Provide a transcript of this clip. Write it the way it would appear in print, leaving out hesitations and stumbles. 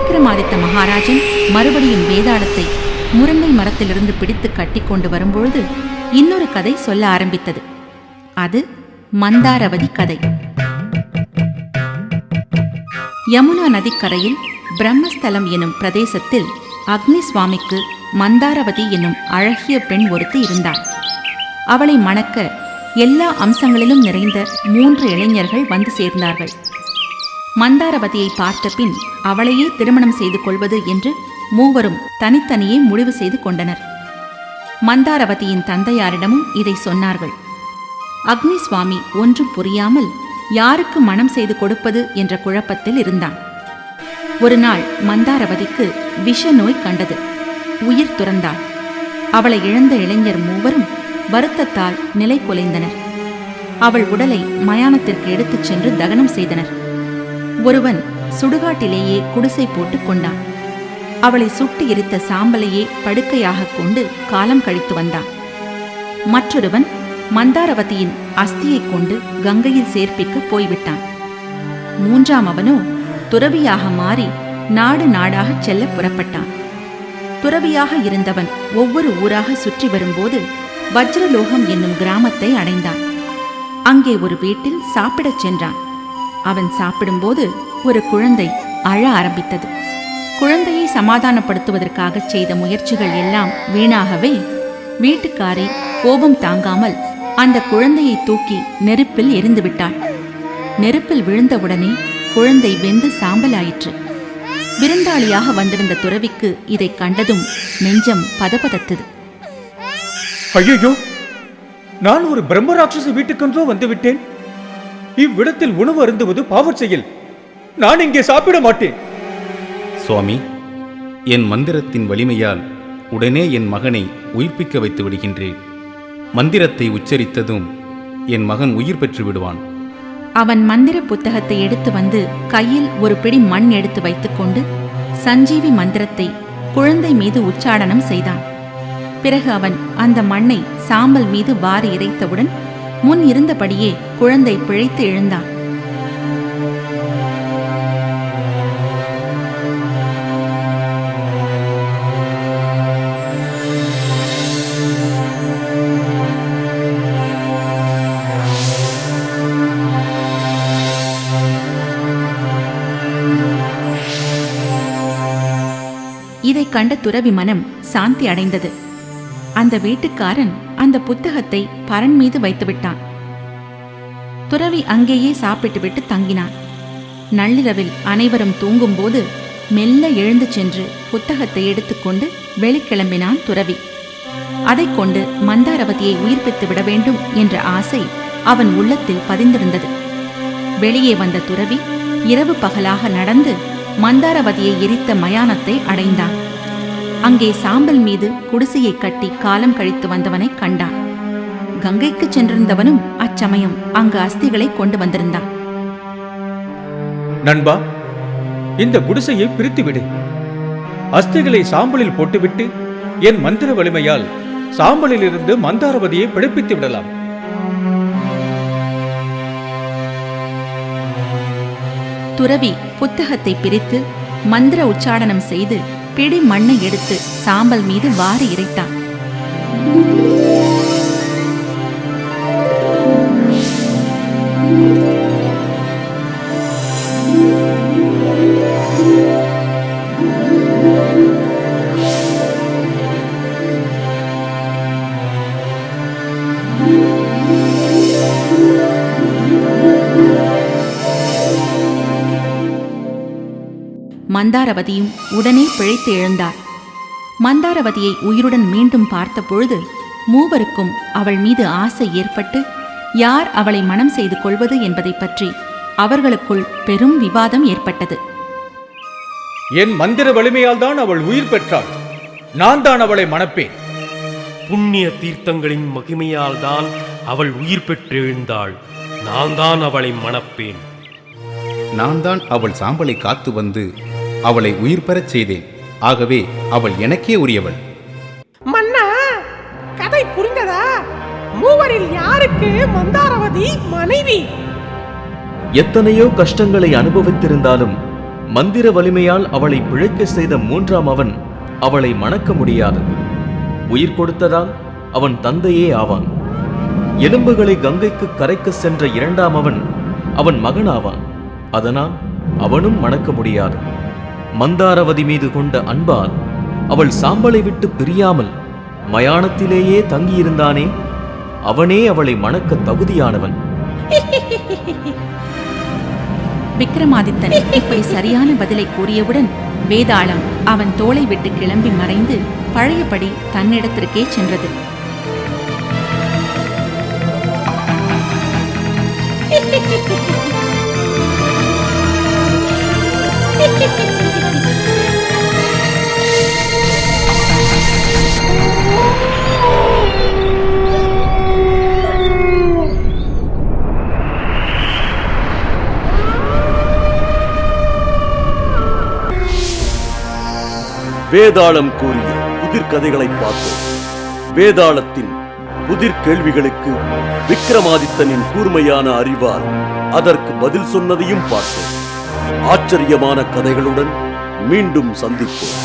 விக்ரமாதித்த மகாராஜன் மறுபடியும் வேதாளத்தை முருங்கை மரத்திலிருந்து பிடித்து கட்டி கொண்டு வரும்பொழுது இன்னொரு கதை சொல்ல ஆரம்பித்தது. அது மந்தாரவதி கதை. யமுனா நதிக்கரையில் பிரம்மஸ்தலம் எனும் பிரதேசத்தில் அக்னி சுவாமிக்கு மந்தாரவதி என்னும் அழகிய பெண் ஒருத்தி இருந்தாள். அவளை மணக்க எல்லா அம்சங்களிலும் நிறைந்த 3 இளைஞர்கள் வந்து சேர்ந்தார்கள். மந்தாரவதியை பார்த்த பின் அவளையே திருமணம் செய்து கொள்வது என்று மூவரும் தனித்தனியே முடிவு செய்து கொண்டனர். மந்தாரவதியின் தந்தையாரிடமும் இதை சொன்னார்கள். அக்னி சுவாமி ஒன்றும் புரியாமல் யாருக்கு மனம் செய்து கொடுப்பது என்ற குழப்பத்தில் இருந்தான். ஒரு நாள் மந்தாரவதிக்கு விஷ நோய் கண்டது. உயிர் துறந்தாள். அவளை இழந்த இளைஞர் மூவரும் வருத்தத்தால் நிலை குலைந்தனர். அவள் உடலை மயானத்திற்கு எடுத்துச் சென்று தகனம் செய்தனர். ஒருவன் சுடுகாட்டிலேயே குடிசை போட்டுக் கொண்டான். அவளை சுட்டு எரித்த சாம்பலையே படுக்கையாக கொண்டு காலம் கழித்து வந்தான். மற்றொருவன் மந்தாரவதியின் அஸ்தியை கொண்டு கங்கையில் சேர்ப்பிக்க போய்விட்டான். 3ஆம் அவனோ துறவியாக மாறி நாடு நாடாகச் செல்ல புறப்பட்டான். துறவியாக இருந்தவன் ஒவ்வொரு ஊராக சுற்றி வரும்போது வஜ்ரலோகம் என்னும் கிராமத்தை அடைந்தான். அங்கே ஒரு வீட்டில் சாப்பிடச் சென்றான். அவன் சாப்பிடும்போது ஒரு குழந்தை அழ ஆரம்பித்தது. குழந்தையை சமாதானப்படுத்துவதற்காக செய்த முயற்சிகள் எல்லாம் வீணாகவே வீட்டுக்காரி கோபம் தாங்காமல் அந்த குழந்தையை தூக்கி நெருப்பில் எரிந்துவிட்டாள். நெருப்பில் விழுந்தவுடனே குழந்தை வெந்து சாம்பலாயிற்று. விருந்தாளியாக வந்திருந்த துறவிக்கு இதை கண்டதும் நெஞ்சம் பதபதத்தது. ஐயோ, நான் ஒரு பிரம்மராட்சச வீட்டுக்கென்றோ வந்துவிட்டேன். இவ்விடத்தில் உணவு அருந்துவது பாவச் செயல். நான் இங்கே சாப்பிட மாட்டேன். சுவாமி, என் மந்திரத்தின் வலிமையால் உடனே என் மகனை உயிர்ப்பிக்க வைத்து விடுகின்றேன். மந்திரத்தை உச்சரித்ததும் என் மகன் உயிர் பெற்று விடுவான். அவன் மந்திர புத்தகத்தை எடுத்து வந்து கையில் ஒரு பிடி மண் எடுத்து வைத்துக்கொண்டு சஞ்சீவி மந்திரத்தை குழந்தை மீது உச்சாடனம் செய்தான். பிறகு அவன் அந்த மண்ணை சாம்பல் மீது வாரி இறைத்தவுடன் முன் இருந்தபடியே குழந்தை பிழைத்து எழுந்தான். இதை கண்ட துறவி மனம் சாந்தி அடைந்தது. அந்த வீட்டுக்காரன் அந்த புத்தகத்தை பரன் மீது வைத்துவிட்டான். துறவி அங்கேயே சாப்பிட்டுவிட்டு தங்கினான். நள்ளிரவில் அனைவரும் தூங்கும்போது மெல்ல எழுந்து சென்று புத்தகத்தை எடுத்துக்கொண்டு வெளிக்கிளம்பினான் துறவி. அதை கொண்டு மந்தாரவதியை உயிர்ப்பித்து விட வேண்டும் என்ற ஆசை அவன் உள்ளத்தில் பதிந்திருந்தது. வெளியே வந்த துறவி இரவு பகலாக நடந்து மந்தாரவதியை எரித்த மயானத்தை அடைந்தான். அங்கே சாம்பல் மீது குடிசையை கட்டி காலம் கழித்து வந்தவனை கண்டான். கங்கைக்கு சென்றிருந்தவனும் அச்சமயம் அங்கு அஸ்திகளை கொண்டு வந்திருந்தான். நண்பா, இந்த குடிசையை பிரித்துவிடு. அஸ்திகளை சாம்பலில் போட்டுவிட்டு என் மந்திர வலிமையால் சாம்பலில் இருந்து மந்தாரவதியை பிழைப்பித்து விடலாம். துறவி புத்தகத்தை பிரித்து மந்திர உச்சாடனம் செய்து பிடி மண்ணை எடுத்து சாம்பல் மீது வாரி இறைத்தான். மந்தாரவதியும் உடனே பிழைத்து எழுந்தாள். மந்தாரவதியை உயிருடன் மீண்டும் பார்த்தபொழுது மூவருக்கும் அவள் மீது ஆசை ஏற்பட்டு யார் அவளை மனம் செய்து கொள்வது என்பதை பற்றி அவர்களுக்குள் பெரும் விவாதம் ஏற்பட்டது. என் மந்திர வலிமையால் தான் அவள் உயிர் பெற்றாள். நான் தான் அவளை மணப்பேன். புண்ணிய தீர்த்தங்களின் மகிமையால் தான் அவள் உயிர் பெற்று எழுந்தாள். நான் தான் அவளை மணப்பேன். நான் தான் அவள் சாம்பலை காத்து வந்து அவளை உயிர் பெறச் செய்தேன். ஆகவே அவள் எனக்கே உரியவள். மன்னா, கதை புரிந்ததா? மூவரில் யாருக்கு மந்தாரவதி மனைவி? எத்தனையோ கஷ்டங்களை அனுபவித்திருந்தாலும் மந்திர வலிமையால் அவளை பிழைக்க செய்த மூன்றாம் அவன் அவளை மணக்க முடியாது. உயிர் கொடுத்ததால் அவன் தந்தையே ஆவான். எலும்புகளை கங்கைக்கு கரைக்க சென்ற இரண்டாம் அவன் மகனாவான். அதனால் அவனும் மணக்க முடியாது. மந்தாரவதி மீது கொண்ட அன்பால் அவள் சாம்பலை விட்டு பிரியாமல் மயானத்திலேயே தங்கியிருந்தானே, அவனே அவளை மணக்க தகுதியானவன். விக்ரமாதித்தன் இப்படி சரியான பதிலை கூறியவுடன் வேதாளம் அவன் தோளை விட்டு கிளம்பி மறைந்து பழையபடி தன்னிடத்திற்கே சென்றது. வேதாளம் கூறிய புதிர் கதைகளை பார்த்தோம். வேதாளத்தின் புதிர் கேள்விகளுக்கு விக்ரமாதித்தனின் கூர்மையான அறிவால் அதற்கு பதில் சொன்னதையும் பார்த்தோம். ஆச்சரியமான கதைகளுடன் மீண்டும் சந்திப்போம்.